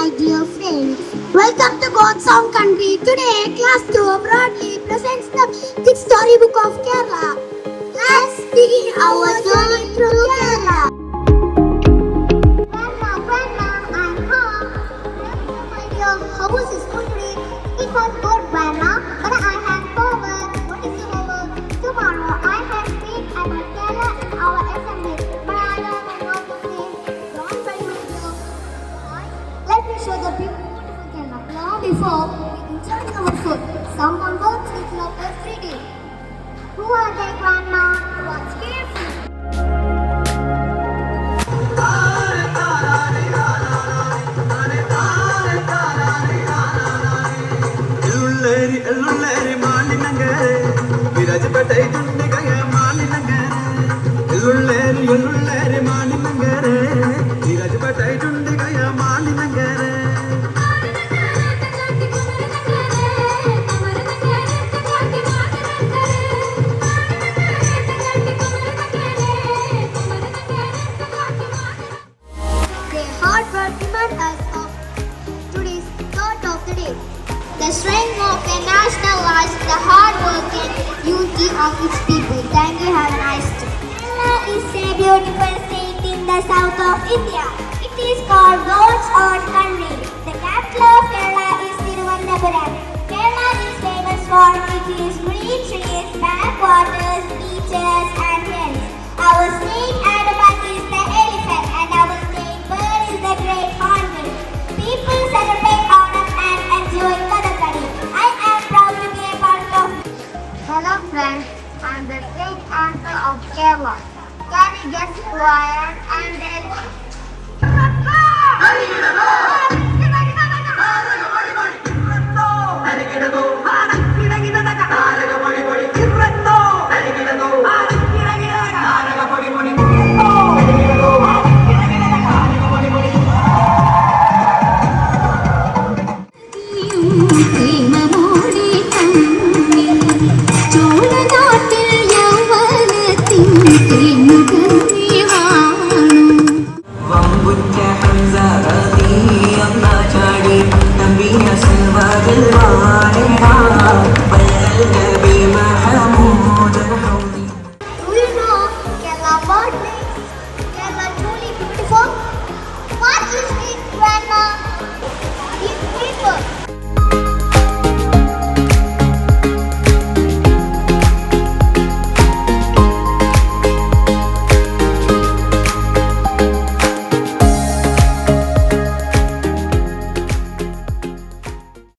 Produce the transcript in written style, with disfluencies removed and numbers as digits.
my dear friends. Welcome to God's Own Country. Today, class 2 proudly presents the 6th storybook of Kerala. Let's begin our journey through Kerala. Grandma, I'm home. My dear, how was the school today? It was good, Grandma, but I have homework. What is the homework? Tomorrow, I have speak about Kerala in our assembly, but I don't know what to say. Don't worry, my dear. Let me show the beautiful Kerala. Long before we enjoy our food, someone works with love every day. Who are they, Grandma? What's careful? Ellullari maaninangare virajpattai dundigaya maaninangare ellullari maaninangare virajpattai dundigaya maaninangare The hard work reminds us of today's thought of the day. The strength of a national lies in the hard work and unity of its people. Thank you. Have a nice day. Kerala is a beautiful state in the south of India. It is called God's own country. The capital of Kerala is Thiruvananthapuram. Kerala is famous for its green trees, backwaters, beaches, and hills. Our state animal is the elephant, and our state bird is the great hornbill. People celebrate Onam and enjoy Kathakali. I am proud to be a part of. Hello friends, I am the state answer of Kerala. Can you guess who I am? I am the elephant. ചോളനാട്ടിൽ യൗവനത്തിൻ തേനുകൾ